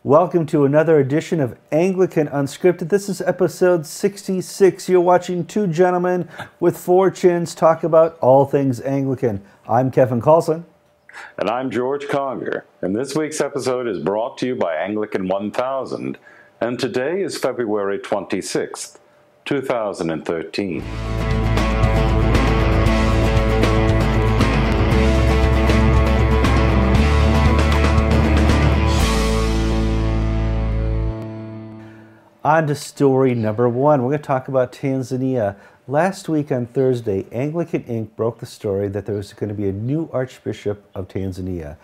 Welcome to another edition of Anglican Unscripted. This is episode 66. You're watching two gentlemen with four chins talk about all things Anglican. I'm Kevin Carlson. And I'm George Conger. And this week's episode is brought to you by Anglican 1000. And today is February 26th, 2013. On to story number one. We're going to talk about Tanzania. Last week on Thursday, Anglican Inc. broke the story that there was going to be a new Archbishop of Tanzania.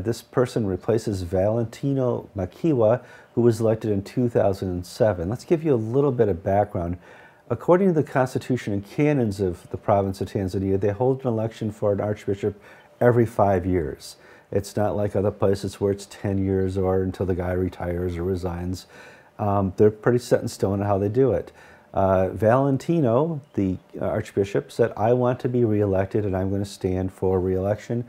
This person replaces Valentino Makiwa, who was elected in 2007. Let's give you a little bit of background. According to the Constitution and canons of the province of Tanzania, they hold an election for an Archbishop every 5 years. It's not like other places where it's 10 years or until the guy retires or resigns. They're pretty set in stone on how they do it. Valentino, the Archbishop, said, I want to be reelected and I'm going to stand for reelection.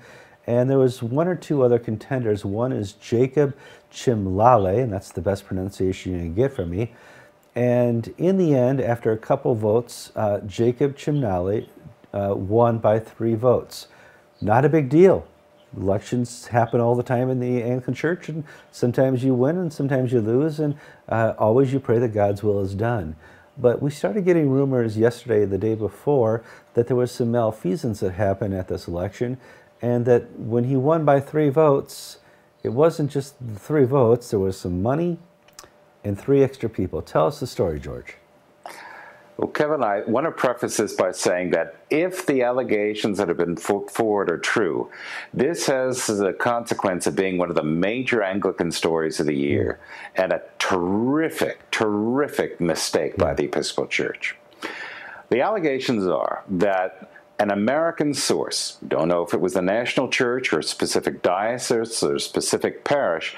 And there was one or two other contenders. One is Jacob Chimlale, and that's the best pronunciation you can get from me. And in the end, after a couple votes, Jacob Chimlale won by 3 votes. Not a big deal. Elections happen all the time in the Anglican Church, and sometimes you win and sometimes you lose, and always you pray that God's will is done. But we started getting rumors yesterday, the day before, that there was some malfeasance that happened at this election, and that when he won by 3 votes, it wasn't just the 3 votes, there was some money and 3 extra people. Tell us the story, George. Well, Kevin, I want to preface this by saying that if the allegations that have been put forward are true, this has the consequence of being one of the major Anglican stories of the year, and a terrific, terrific mistake by the Episcopal Church. The allegations are that an American source, don't know if it was the national church or a specific diocese or a specific parish,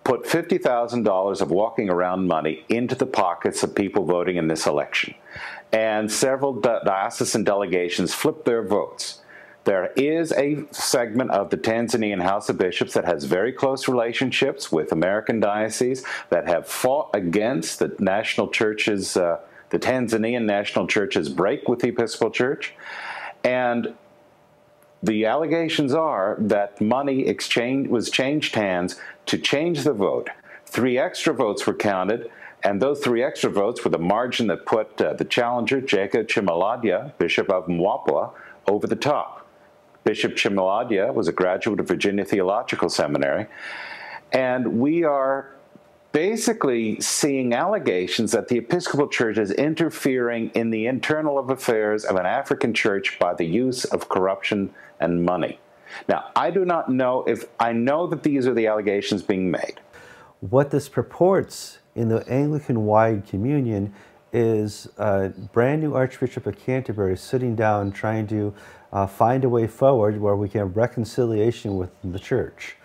put $50,000 of walking around money into the pockets of people voting in this election. And several diocesan delegations flipped their votes. There is a segment of the Tanzanian House of Bishops that has very close relationships with American dioceses that have fought against the national churches, the Tanzanian national church's break with the Episcopal Church. And the allegations are that money was changed hands to change the vote. 3 extra votes were counted, and those 3 extra votes were the margin that put the challenger, Jacob Chimlale, Bishop of Mpwapwa, over the top. Bishop Chimlale was a graduate of Virginia Theological Seminary, and we are basically seeing allegations that the Episcopal Church is interfering in the internal affairs of an African church by the use of corruption and money. Now, I do not know if I know that these are the allegations being made. What this purports in the Anglican-wide communion is a brand new Archbishop of Canterbury sitting down trying to find a way forward where we can have reconciliation with the church.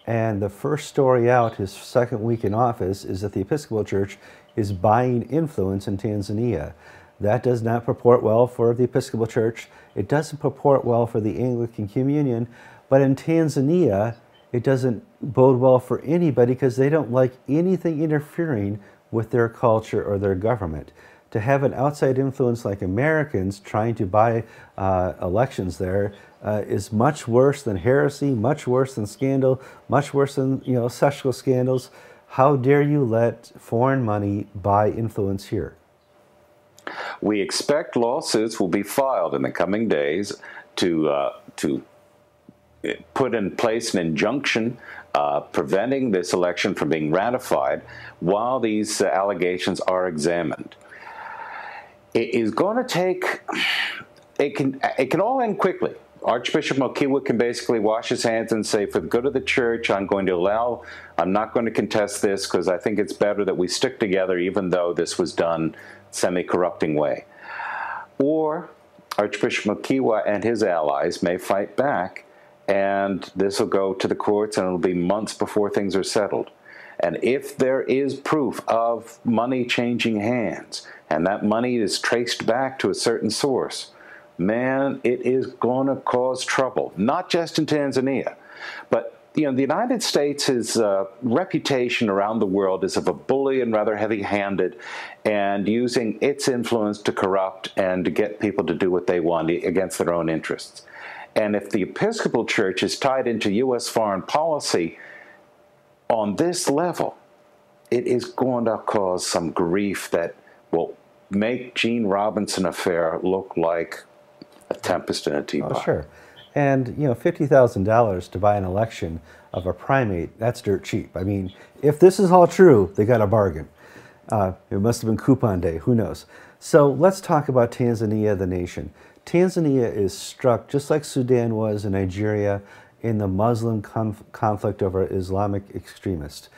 And the first story out, his second week in office, is that the Episcopal Church is buying influence in Tanzania. That does not purport well for the Episcopal Church. It doesn't purport well for the Anglican Communion. But in Tanzania, it doesn't bode well for anybody because they don't like anything interfering with their culture or their government. To have an outside influence like Americans trying to buy elections there is much worse than heresy, much worse than scandal, much worse than sexual scandals. How dare you let foreign money buy influence here? We expect lawsuits will be filed in the coming days to put in place an injunction preventing this election from being ratified while these allegations are examined. It is going to take, it can all end quickly. Archbishop Makiwa can basically wash his hands and say, for the good of the church, I'm not going to contest this because I think it's better that we stick together even though this was done semi-corrupting way. Or Archbishop Makiwa and his allies may fight back, and this will go to the courts and it'll be months before things are settled. And if there is proof of money changing hands, and that money is traced back to a certain source, man, it is going to cause trouble, not just in Tanzania, but the United States' reputation around the world is of a bully and rather heavy-handed, and using its influence to corrupt and to get people to do what they want against their own interests. And if the Episcopal Church is tied into U.S. foreign policy on this level, it is going to cause some grief that will make Gene Robinson affair look like a tempest in a teapot. Oh, sure. And, $50,000 to buy an election of a primate, that's dirt cheap. I mean, if this is all true, they got a bargain. It must have been coupon day, who knows. So let's talk about Tanzania, the nation. Tanzania is struck, just like Sudan was in Nigeria, in the Muslim conflict over Islamic extremists.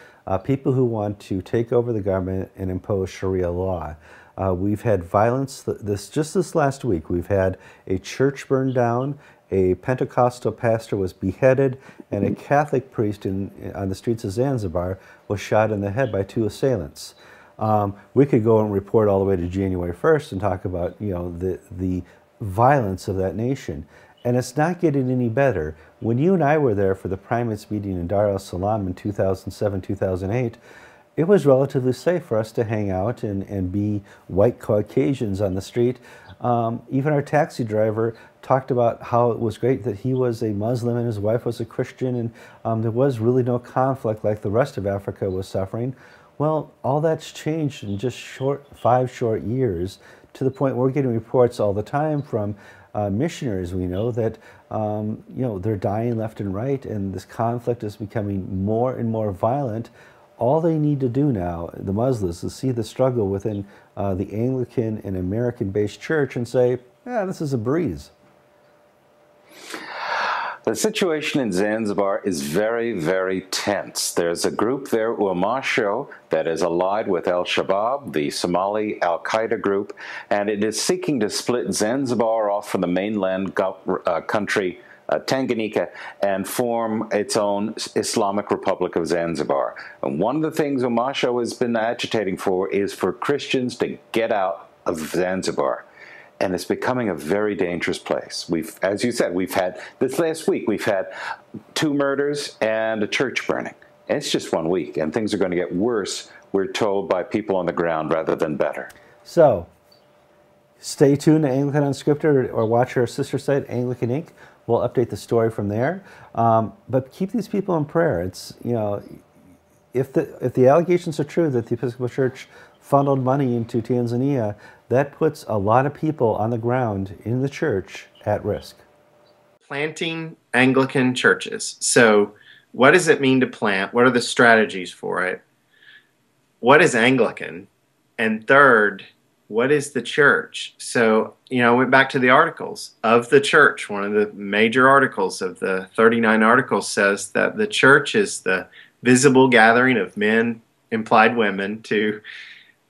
People who want to take over the government and impose Sharia law. We've had violence just this last week. We've had a church burned down, a Pentecostal pastor was beheaded, and a Catholic priest on the streets of Zanzibar was shot in the head by 2 assailants. We could go and report all the way to January 1st and talk about the violence of that nation. And it's not getting any better. When you and I were there for the primates meeting in Dar es Salaam in 2007, 2008, it was relatively safe for us to hang out and be white Caucasians on the street. Even our taxi driver talked about how it was great that he was a Muslim and his wife was a Christian, and there was really no conflict like the rest of Africa was suffering. Well, all that's changed in just 5 short years, to the point where we're getting reports all the time from missionaries we know that they're dying left and right, and this conflict is becoming more and more violent. All they need to do now, the Muslims, is see the struggle within the Anglican and American-based church and say, yeah, this is a breeze. The situation in Zanzibar is very, very tense. There's a group there, Umasho, that is allied with Al-Shabaab, the Somali Al-Qaeda group, and it is seeking to split Zanzibar off from the mainland country, Tanganyika, and form its own Islamic Republic of Zanzibar. And one of the things Umasho has been agitating for is for Christians to get out of Zanzibar. And it's becoming a very dangerous place. As you said, this last week, we've had 2 murders and a church burning. And it's just 1 week, and things are going to get worse, we're told, by people on the ground rather than better. So, stay tuned to Anglican Unscripted or watch our sister site, Anglican Inc. We'll update the story from there. But keep these people in prayer. It's, if the allegations are true that the Episcopal Church funneled money into Tanzania, that puts a lot of people on the ground in the church at risk. Planting Anglican churches. So what does it mean to plant? What are the strategies for it? What is Anglican? And third, what is the church? So, I went back to the articles of the church. One of the major articles of the 39 articles says that the church is the visible gathering of men, implied women, to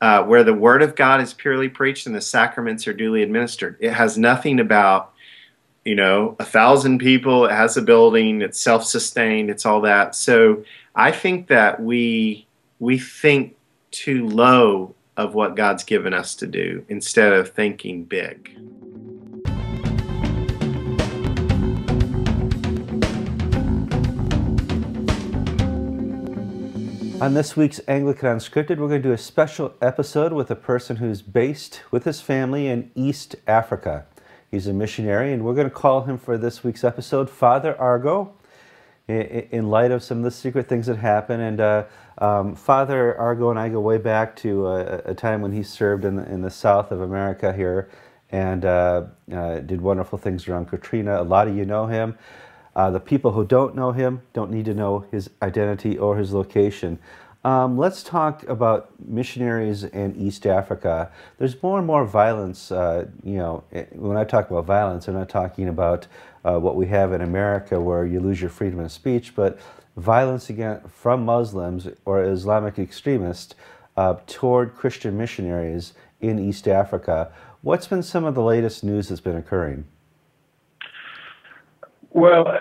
where the word of God is purely preached and the sacraments are duly administered. It has nothing about, 1,000 people. It has a building. It's self-sustained. It's all that. So I think that we think too low of what God's given us to do instead of thinking big. On this week's Anglican Unscripted, we're going to do a special episode with a person who's based with his family in East Africa. He's a missionary, and we're going to call him for this week's episode Father Argo, in light of some of the secret things that happen. And Father Argo and I go way back to a time when he served in the south of America here and did wonderful things around Katrina. A lot of you know him. The people who don't know him don't need to know his identity or his location. Let's talk about missionaries in East Africa. There's more and more violence. When I talk about violence, I'm not talking about what we have in America where you lose your freedom of speech, but violence from Muslims or Islamic extremists toward Christian missionaries in East Africa. What's been some of the latest news that's been occurring? Well,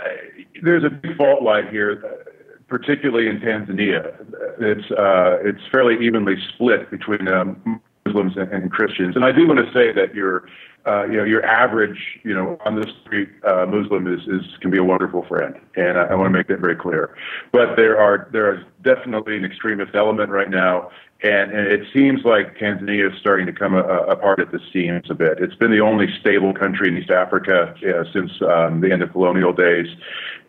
there's a big fault line here, particularly in Tanzania. It's fairly evenly split between Muslims and Christians. And I do want to say that your your average, on the street Muslim can be a wonderful friend, and I want to make that very clear. But there is definitely an extremist element right now, and it seems like Tanzania is starting to come apart at the seams a bit. It's been the only stable country in East Africa since the end of colonial days,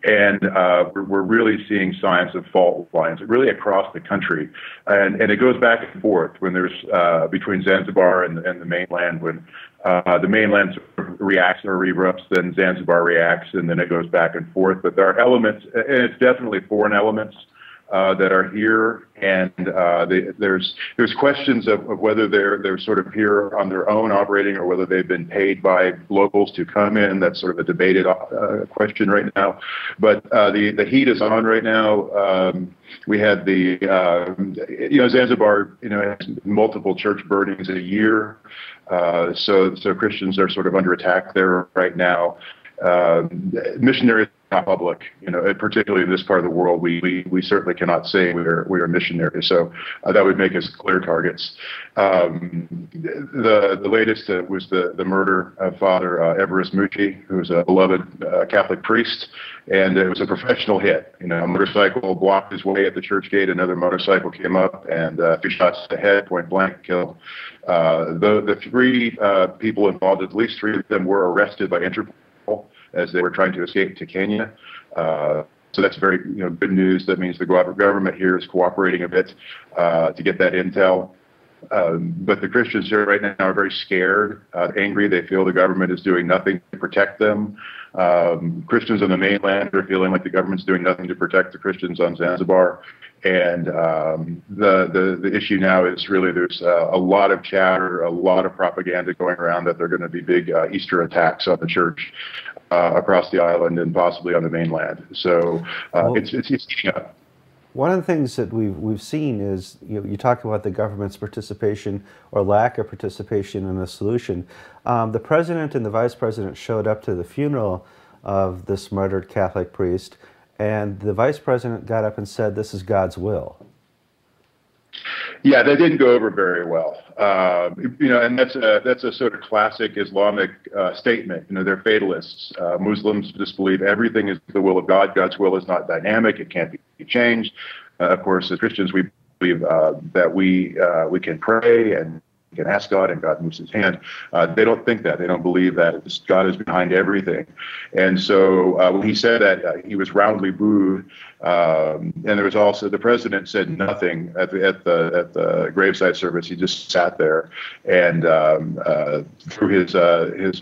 and we're really seeing signs of fault lines, really across the country, and it goes back and forth when there's between Zanzibar and the mainland when. The mainland sort of reacts or erupts, then Zanzibar reacts, and then it goes back and forth. But there are elements, and it's definitely foreign elements that are here, and there's questions of whether they're sort of here on their own operating or whether they've been paid by locals to come in. That's sort of a debated question right now. But the heat is on right now. We had Zanzibar, has multiple church burnings in a year. So Christians are sort of under attack there right now. Missionaries are not public, particularly in this part of the world. We certainly cannot say we are missionaries. So that would make us clear targets. The latest was the murder of Father Everest Mucci, who was a beloved Catholic priest, and it was a professional hit. A motorcycle blocked his way at the church gate. Another motorcycle came up and 3 shots to the head, point blank, killed. The 3 people involved, at least 3 of them were arrested by Interpol as they were trying to escape to Kenya. So that's very good news. That means the government here is cooperating a bit to get that intel. But the Christians here right now are very scared, angry. They feel the government is doing nothing to protect them. Christians on the mainland are feeling like the government's doing nothing to protect the Christians on Zanzibar. And the issue now is really there's a lot of chatter, a lot of propaganda going around that there are going to be big Easter attacks on the church across the island and possibly on the mainland. So it's heating up. One of the things that we've seen is you talk about the government's participation or lack of participation in a solution. The president and the vice president showed up to the funeral of this murdered Catholic priest, and the vice president got up and said, "This is God's will." Yeah, that didn't go over very well. And that's a sort of classic Islamic statement. They're fatalists. Muslims just believe everything is the will of God. God's will is not dynamic. It can't be changed. Of course, as Christians, we believe that we can pray and we can ask God and God moves his hand. They don't think that. They don't believe that God is behind everything. And so when he said that, he was roundly booed. And there was also, the president said nothing at the graveside service. He just sat there and threw his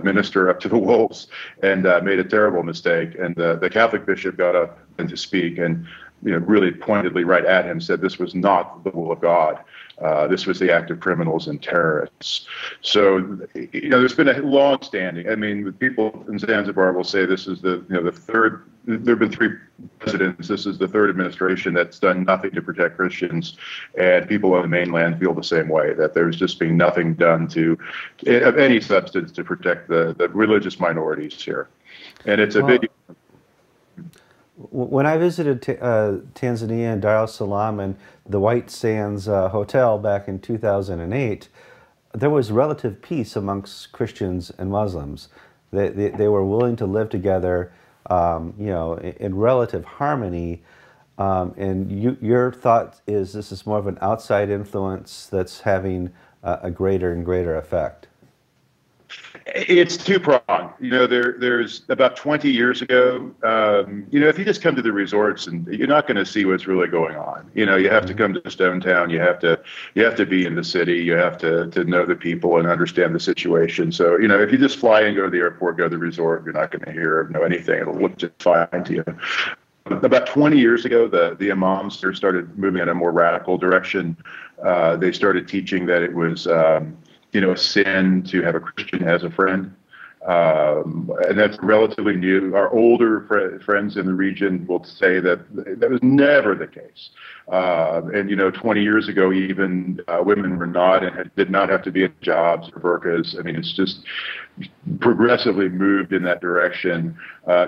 minister up to the wolves and made a terrible mistake. And the Catholic bishop got up and to speak and really pointedly right at him said this was not the will of God. This was the act of criminals and terrorists. So, there's been a long-standing. I mean, people in Zanzibar will say this is the third. There have been 3 presidents. This is the 3rd administration that's done nothing to protect Christians, and people on the mainland feel the same way. That there's just been nothing done of any substance to protect the religious minorities here, and it's a big. When I visited Tanzania and Dar es Salaam and the White Sands Hotel back in 2008, there was relative peace amongst Christians and Muslims. They were willing to live together, in relative harmony. And your thought is this is more of an outside influence that's having a greater and greater effect. It's two-pronged. There's about 20 years ago, if you just come to the resorts and you're not going to see what's really going on. You have to come to Stone Town. You have to be in the city. You have to know the people and understand the situation. So, if you just fly and go to the airport, go to the resort, you're not going to hear or know anything. It'll look just fine to you. About 20 years ago, the imams started moving in a more radical direction. They started teaching that it was a sin to have a Christian as a friend. And that's relatively new. Our older friends in the region will say that that was never the case. And, 20 years ago, even women were not and did not have to be in jobs or burqas. I mean, it's just progressively moved in that direction.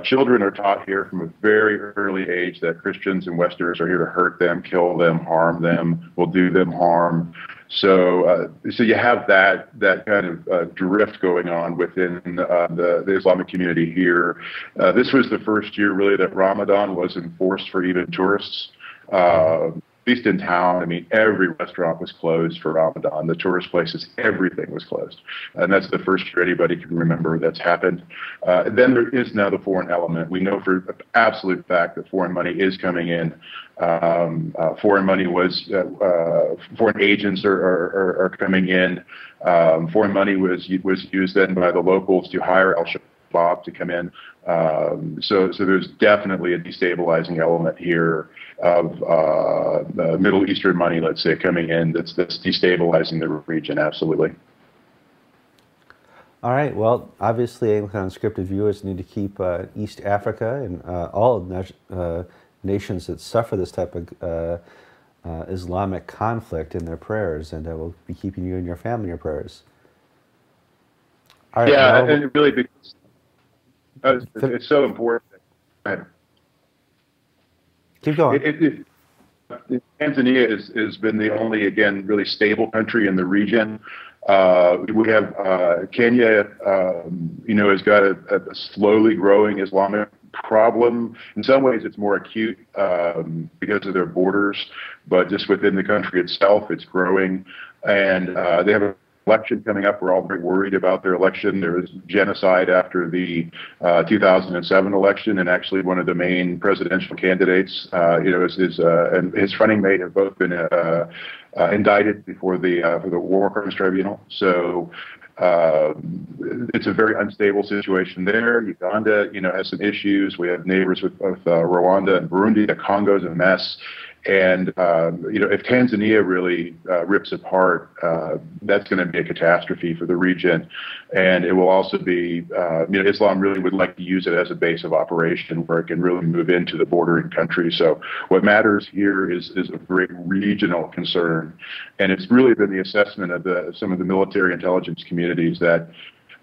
Children are taught here from a very early age that Christians and Westerners are here to hurt them, kill them, harm them, will do them harm. So you have that kind of drift going on within the Islamic community here. This was the first year really that Ramadan was enforced for even tourists. At least in town, I mean, every restaurant was closed for Ramadan. The tourist places, everything was closed. And that's the first year anybody can remember that's happened. Then there is now the foreign element. We know for an absolute fact that foreign money is coming in. Foreign money foreign agents are coming in. Foreign money was used then by the locals to hire Al-Shabaab to come in. So there's definitely a destabilizing element here of Middle Eastern money, let's say, coming in that's destabilizing the region, absolutely. All right, well, obviously Anglican Unscripted viewers need to keep East Africa and all nations that suffer this type of Islamic conflict in their prayers, and we'll be keeping you and your family in your prayers. All right, yeah, and it really because it's so important. Keep going. Tanzania has been the only, again, really stable country in the region. We have Kenya, has got a slowly growing Islamic problem. In some ways, it's more acute because of their borders, but just within the country itself, it's growing. And they have an election coming up. We're all very worried about their election. There was genocide after the 2007 election, and actually one of the main presidential candidates, and his running mate have both been indicted before for the War Crimes Tribunal. So it's a very unstable situation there. Uganda, has some issues. We have neighbors with Rwanda and Burundi. The Congo's a mess. And, if Tanzania really rips apart, that's going to be a catastrophe for the region. And it will also be, Islam really would like to use it as a base of operation where it can really move into the bordering countries. So what matters here is a great regional concern. And it's really been the assessment of some of the military intelligence communities that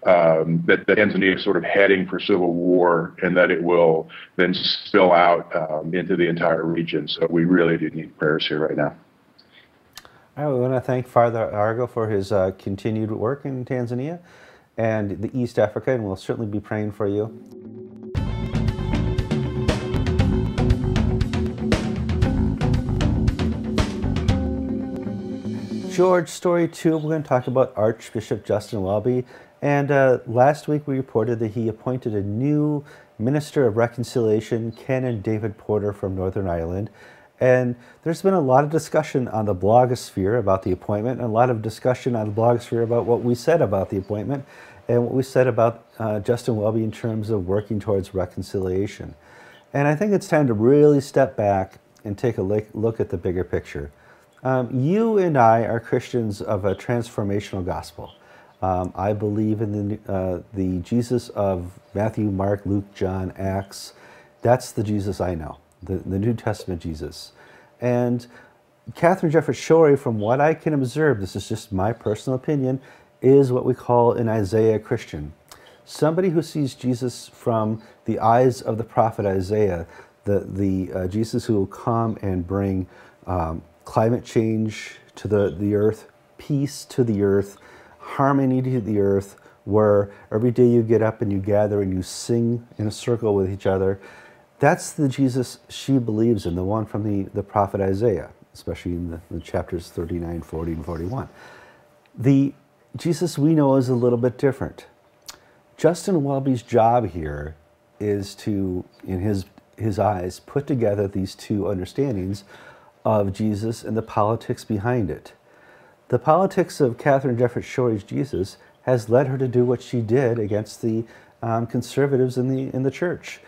Tanzania is sort of heading for civil war, and that it will then spill out into the entire region. So we really do need prayers here right now. All right, we want to thank Father Argo for his continued work in Tanzania and the East Africa, and we'll certainly be praying for you. George, story 2, we're going to talk about Archbishop Justin Welby. And last week we reported that he appointed a new Minister of Reconciliation, Canon David Porter from Northern Ireland. And there's been a lot of discussion on the blogosphere about the appointment, and a lot of discussion on the blogosphere about what we said about the appointment and what we said about Justin Welby in terms of working towards reconciliation. And I think it's time to really step back and take a look at the bigger picture. You and I are Christians of a transformational gospel. I believe in the Jesus of Matthew, Mark, Luke, John, Acts. That's the Jesus I know, the New Testament Jesus. And Catherine Jefferts Schori, from what I can observe, this is just my personal opinion, is what we call an Isaiah Christian. Somebody who sees Jesus from the eyes of the prophet Isaiah, the Jesus who will come and bring climate change to the earth, peace to the earth, harmony to the earth, where every day you get up and you gather and you sing in a circle with each other. That's the Jesus she believes in, the one from the prophet Isaiah, especially in the chapters 39, 40, and 41. The Jesus we know is a little bit different. Justin Welby's job here is to, in his eyes, put together these two understandings of Jesus and the politics behind it. The politics of Catherine Jefferts Schori's Jesus has led her to do what she did against the conservatives in the church.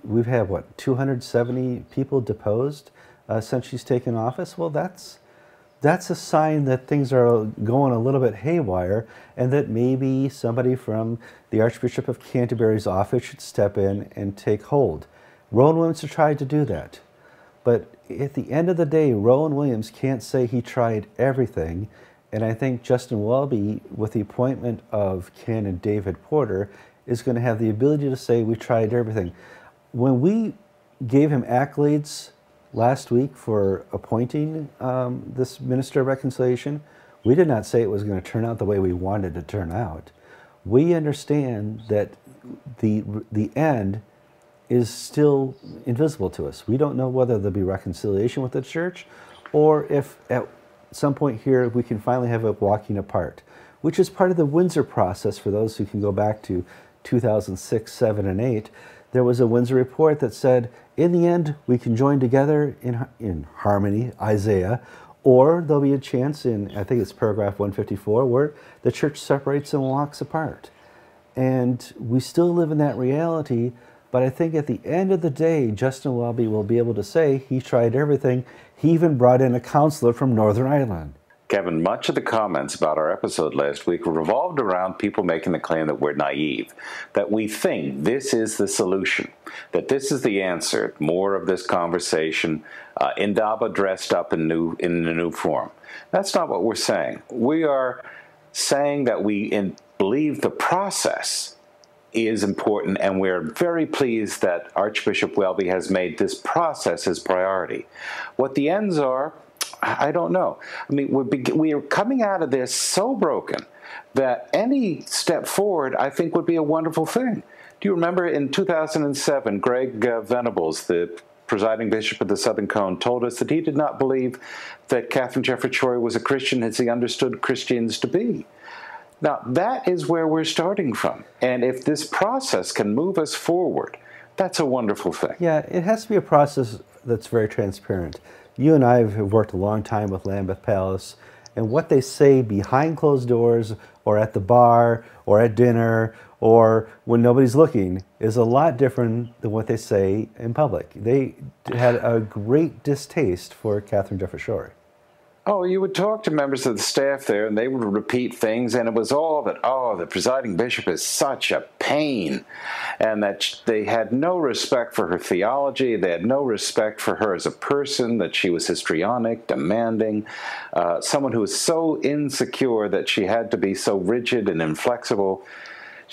We've had, 270 people deposed since she's taken office? Well, that's a sign that things are going a little bit haywire, and that maybe somebody from the Archbishop of Canterbury's office should step in and take hold. Rowan Williams tried to do that. But at the end of the day, Rowan Williams can't say he tried everything. And I think Justin Welby, with the appointment of Canon David Porter, is going to have the ability to say we tried everything. When we gave him accolades last week for appointing this Minister of Reconciliation, we did not say it was going to turn out the way we wanted it to turn out. We understand that the end is still invisible to us. We don't know whether there'll be reconciliation with the church, or if at some point here we can finally have a walking apart, which is part of the Windsor process. For those who can go back to 2006, 7, and 8, there was a Windsor report that said, in the end, we can join together in harmony, Isaiah, or there'll be a chance in, I think it's paragraph 154, where the church separates and walks apart. And we still live in that reality, but I think at the end of the day, Justin Welby will be able to say he tried everything. He even brought in a counselor from Northern Ireland. Kevin, much of the comments about our episode last week revolved around people making the claim that we're naive, that we think this is the solution, that this is the answer, more of this conversation, Indaba dressed up in a new form. That's not what we're saying. We are saying that we believe the process is important, and we're very pleased that Archbishop Welby has made this process his priority. What the ends are, I don't know. I mean, we are coming out of this so broken that any step forward, I think, would be a wonderful thing. Do you remember in 2007, Greg Venables, the presiding bishop of the Southern Cone, told us that he did not believe that Catherine Jefferts Schori was a Christian as he understood Christians to be. Now, that is where we're starting from. And if this process can move us forward, that's a wonderful thing. Yeah, it has to be a process that's very transparent. You and I have worked a long time with Lambeth Palace, and what they say behind closed doors or at the bar or at dinner or when nobody's looking is a lot different than what they say in public. They had a great distaste for Catherine Jefferts Schori. Oh, you would talk to members of the staff there, and they would repeat things, and it was all that, oh, the presiding bishop is such a pain, and that they had no respect for her theology, they had no respect for her as a person, that she was histrionic, demanding, someone who was so insecure that she had to be so rigid and inflexible.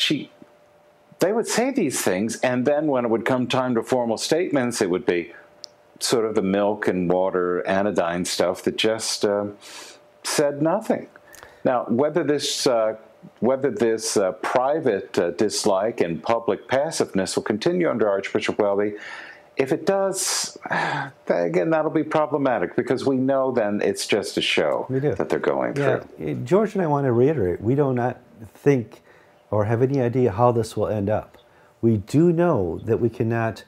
They would say these things, and then when it would come time to formal statements, it would be sort of the milk and water anodyne stuff that just said nothing. Now, whether this private dislike and public passiveness will continue under Archbishop Welby, if it does, again, that'll be problematic, because we know then it's just a show that they're going through. George and I want to reiterate, we do not think or have any idea how this will end up. We do know that we cannot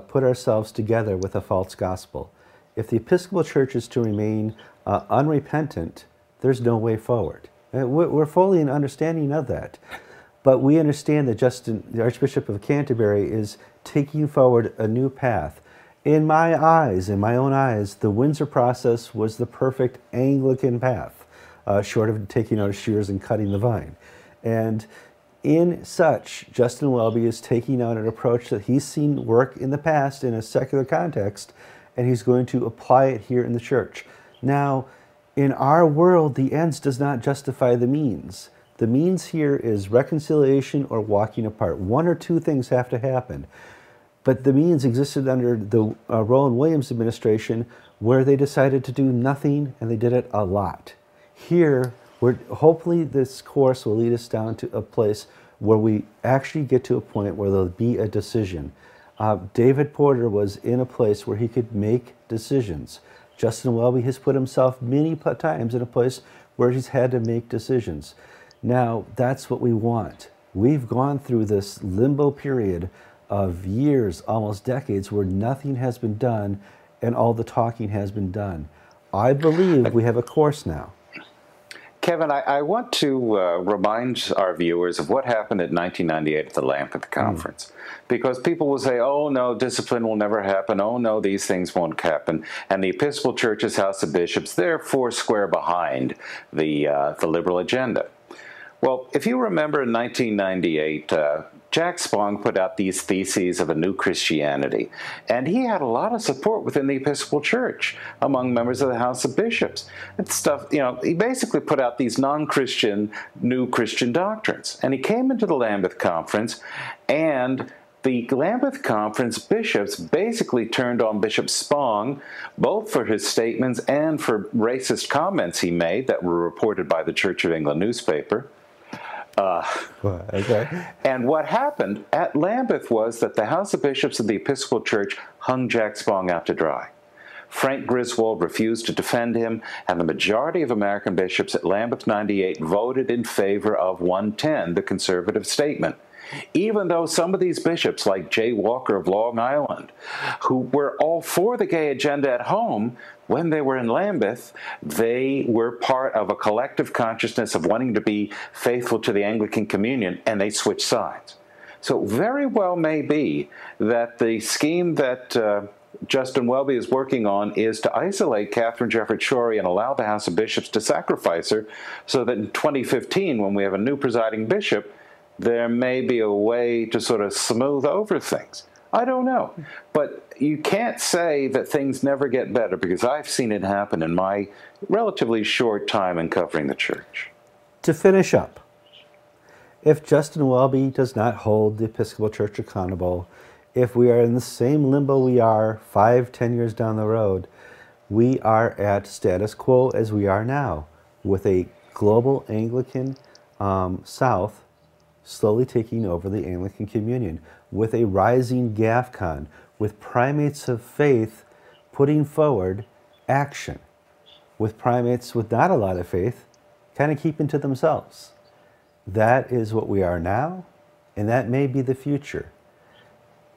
put ourselves together with a false gospel. If the Episcopal Church is to remain unrepentant, there's no way forward. We're fully in understanding of that. But we understand that Justin, the Archbishop of Canterbury, is taking forward a new path. In my eyes, in my own eyes, the Windsor process was the perfect Anglican path, short of taking out shears and cutting the vine. And in such, Justin Welby is taking out an approach that he's seen work in the past in a secular context, and he's going to apply it here in the church. Now, in our world, the ends does not justify the means. The means here is reconciliation or walking apart. One or two things have to happen. But the means existed under the Rowan Williams administration, where they decided to do nothing, and they did it a lot. Here, hopefully this course will lead us down to a place where we actually get to a point where there'll be a decision. David Porter was in a place where he could make decisions. Justin Welby has put himself many times in a place where he's had to make decisions. Now, that's what we want. We've gone through this limbo period of years, almost decades, where nothing has been done and all the talking has been done. I believe we have a course now. Kevin, I want to remind our viewers of what happened at 1998 at the Lambeth Conference. Because people will say, oh, no, discipline will never happen. Oh, no, these things won't happen. And the Episcopal Church's House of Bishops, they're foursquare behind the liberal agenda. Well, if you remember in 1998, Jack Spong put out these theses of a new Christianity, and he had a lot of support within the Episcopal Church among members of the House of Bishops. And stuff, he basically put out these non-Christian, new Christian doctrines. And he came into the Lambeth Conference, and the Lambeth Conference bishops basically turned on Bishop Spong, both for his statements and for racist comments he made that were reported by the Church of England newspaper. Okay. And what happened at Lambeth was that the House of Bishops of the Episcopal Church hung Jack Spong out to dry. Frank Griswold refused to defend him, and the majority of American bishops at Lambeth 98 voted in favor of 110, the conservative statement. Even though some of these bishops, like Jay Walker of Long Island, who were all for the gay agenda at home, when they were in Lambeth, they were part of a collective consciousness of wanting to be faithful to the Anglican Communion, and they switched sides. So very well may be that the scheme that Justin Welby is working on is to isolate Catherine Jefferts Schori and allow the House of Bishops to sacrifice her, so that in 2015, when we have a new presiding bishop, there may be a way to sort of smooth over things. I don't know. But you can't say that things never get better, because I've seen it happen in my relatively short time in covering the church. To finish up, if Justin Welby does not hold the Episcopal Church accountable, if we are in the same limbo we are 5-10 years down the road, we are at status quo as we are now, with a global Anglican South slowly taking over the Anglican Communion, with a rising GAFCON, with primates of faith putting forward action, with primates with not a lot of faith kind of keeping to themselves. That is what we are now, and that may be the future.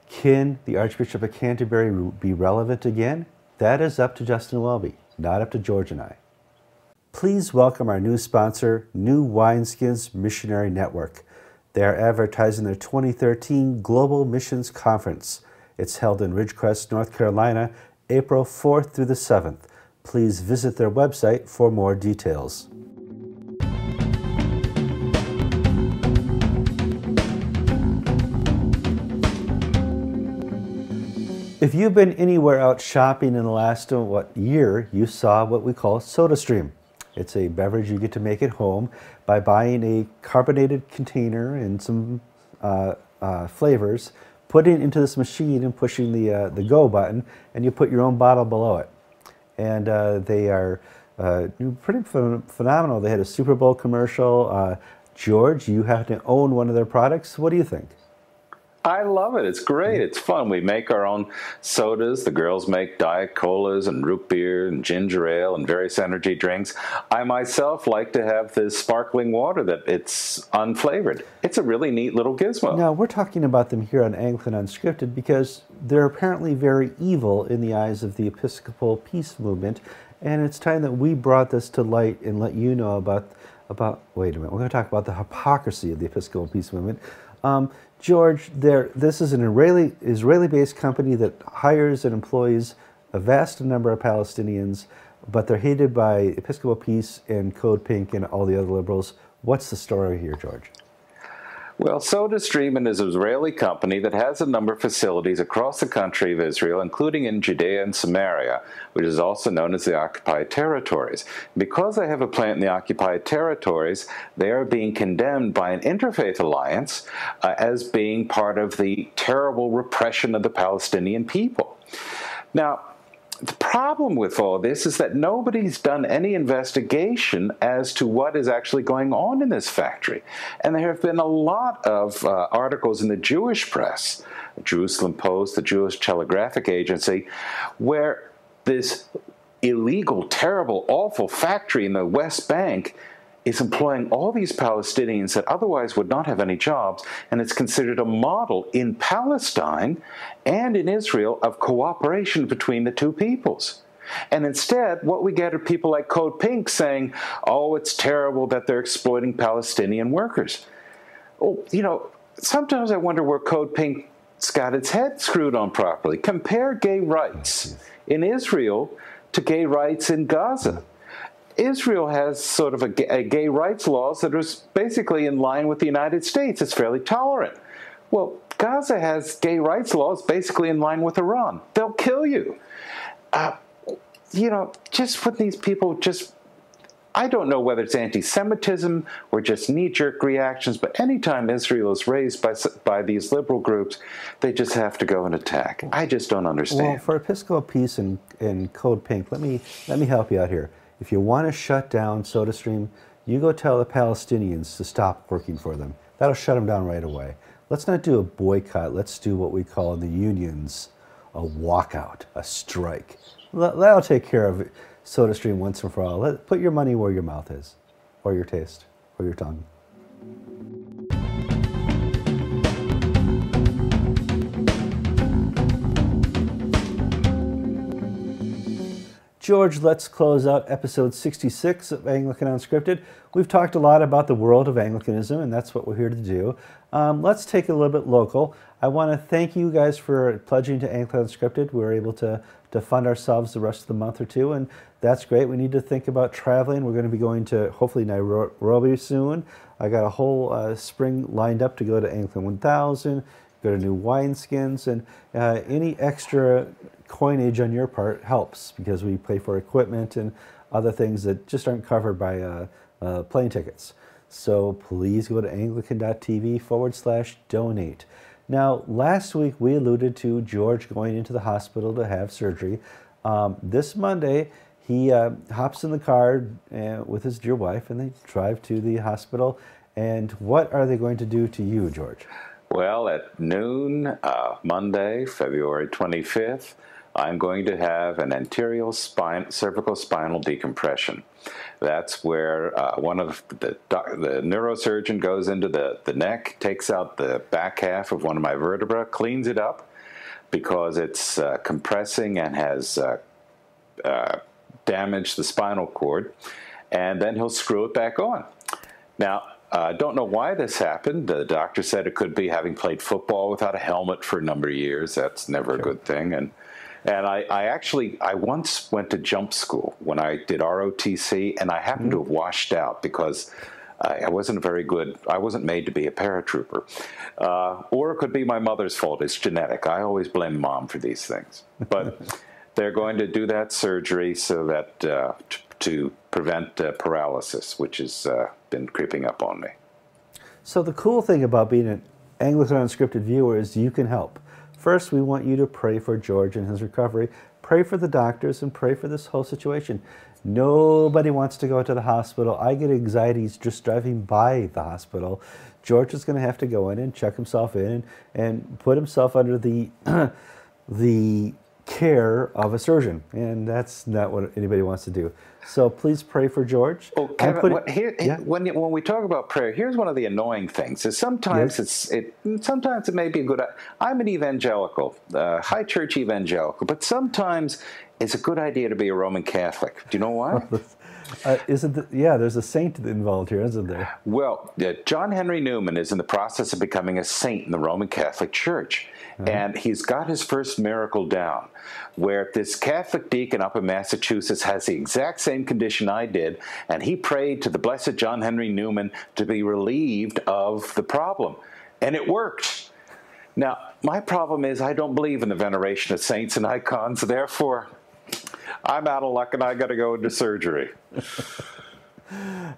Can the Archbishop of Canterbury be relevant again? That is up to Justin Welby, not up to George and I. Please welcome our new sponsor, New Wineskins Missionary Network. They are advertising their 2013 Global Missions Conference. It's held in Ridgecrest, North Carolina, April 4th through the 7th. Please visit their website for more details. If you've been anywhere out shopping in the last year, you saw what we call SodaStream. It's a beverage you get to make at home by buying a carbonated container and some flavors, putting it into this machine and pushing the go button, and you put your own bottle below it. And they are pretty phenomenal. They had a Super Bowl commercial. George, you have to own one of their products. What do you think? I love it. It's great. It's fun. We make our own sodas. The girls make Diet Colas and root beer and ginger ale and various energy drinks. I myself like to have this sparkling water that it's unflavored. It's a really neat little gizmo. Now, we're talking about them here on Anglican Unscripted because they're apparently very evil in the eyes of the Episcopal peace movement, and it's time that we brought this to light and let you know about wait a minute, we're going to talk about the hypocrisy of the Episcopal peace movement. George, this is an Israeli-based company that hires and employs a vast number of Palestinians, but they're hated by Episcopal Peace and Code Pink and all the other liberals. What's the story here, George? Well, SodaStream is an Israeli company that has a number of facilities across the country of Israel, including in Judea and Samaria, which is also known as the occupied territories. Because they have a plant in the occupied territories, they are being condemned by an interfaith alliance as being part of the terrible repression of the Palestinian people. Now, the problem with all this is that nobody's done any investigation as to what is actually going on in this factory. And there have been a lot of articles in the Jewish press, the Jerusalem Post, the Jewish Telegraphic Agency, where this illegal, terrible, awful factory in the West Bank is employing all these Palestinians that otherwise would not have any jobs, and it's considered a model in Palestine and in Israel of cooperation between the two peoples. And instead, what we get are people like Code Pink saying, oh, it's terrible that they're exploiting Palestinian workers. Oh, sometimes I wonder where Code Pink's got its head screwed on properly. Compare gay rights in Israel to gay rights in Gaza. Israel has sort of a gay rights laws that are basically in line with the United States. It's fairly tolerant. Well, Gaza has gay rights laws basically in line with Iran. They'll kill you. You know, just when these people just, I don't know whether it's anti-Semitism or just knee-jerk reactions, but anytime Israel is raised by these liberal groups, they just have to go and attack. I just don't understand. Well, for Episcopal Peace and Code Pink, let me help you out here. If you want to shut down SodaStream, you go tell the Palestinians to stop working for them. That'll shut them down right away. Let's not do a boycott. Let's do what we call in the unions a walkout, a strike. That'll take care of SodaStream once and for all. Put your money where your mouth is, or your taste, or your tongue. George, let's close out episode 66 of Anglican Unscripted. We've talked a lot about the world of Anglicanism, and that's what we're here to do. Let's take it a little bit local. I want to thank you guys for pledging to Anglican Unscripted. We were able to fund ourselves the rest of the month or two, and that's great. We need to think about traveling. We're going to be going to, hopefully, Nairobi soon. I got a whole spring lined up to go to Anglican 1000, go to New Wineskins, and any extra coinage on your part helps because we pay for equipment and other things that just aren't covered by plane tickets. So please go to AnglicanTV/donate. Now, last week we alluded to George going into the hospital to have surgery. This Monday, he hops in the car with his dear wife and they drive to the hospital. And what are they going to do to you, George? Well, at noon, Monday, February 25th, I'm going to have an anterior cervical spinal decompression. That's where one of the neurosurgeon goes into the neck, takes out the back half of one of my vertebrae, cleans it up because it's compressing and has damaged the spinal cord, and then he'll screw it back on. Now, I don't know why this happened. The doctor said it could be having played football without a helmet for a number of years. That's never a good thing. And I once went to jump school when I did ROTC, and I happened to have washed out because I wasn't very good. I wasn't made to be a paratrooper. Or it could be my mother's fault. It's genetic. I always blame Mom for these things. But they're going to do that surgery so that to prevent paralysis, which has been creeping up on me. So the cool thing about being an Anglican Unscripted viewer is you can help. First, we want you to pray for George and his recovery. Pray for the doctors and pray for this whole situation. Nobody wants to go to the hospital. I get anxiety just driving by the hospital. George is going to have to go in and check himself in and put himself under the the care of a surgeon, and that's not what anybody wants to do. So please pray for George. Oh, Kevin, when we talk about prayer, here's one of the annoying things: is sometimes sometimes it may be a good. I'm an evangelical, high church evangelical, but sometimes it's a good idea to be a Roman Catholic. Do you know why? There's a saint involved here, isn't there? Well, John Henry Newman is in the process of becoming a saint in the Roman Catholic Church. And he's got his first miracle down, where this Catholic deacon up in Massachusetts has the exact same condition I did, and he prayed to the blessed John Henry Newman to be relieved of the problem. And it worked. Now, my problem is I don't believe in the veneration of saints and icons, therefore I'm out of luck and I got to go into surgery.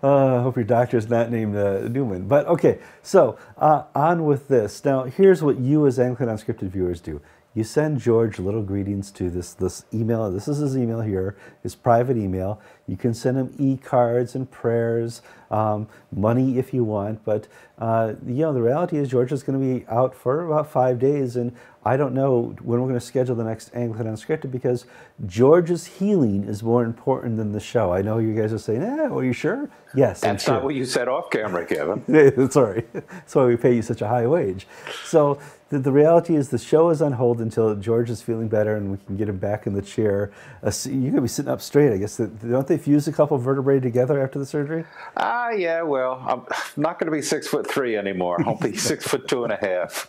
I hope your doctor's not named Newman. But okay, so on with this. Now, here's what you as Anglican Unscripted viewers do. You send George little greetings to this email. This is his email here, his private email. You can send him e-cards and prayers, money if you want. But the reality is George is going to be out for about 5 days, and I don't know when we're going to schedule the next Anglican Unscripted because George's healing is more important than the show. I know you guys are saying, are you sure? Yes, That's not what you said off camera, Kevin. Sorry. That's why we pay you such a high wage. So the reality is the show is on hold until George is feeling better and we can get him back in the chair. You're going to be sitting up straight, I guess. Don't they fuse a couple vertebrae together after the surgery? Yeah, well, I'm not going to be 6'3" anymore. I'll be 6'2½".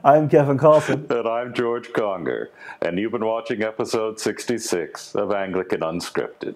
I'm Kevin Carlson. And I'm George Conger. And you've been watching episode 66 of Anglican Unscripted.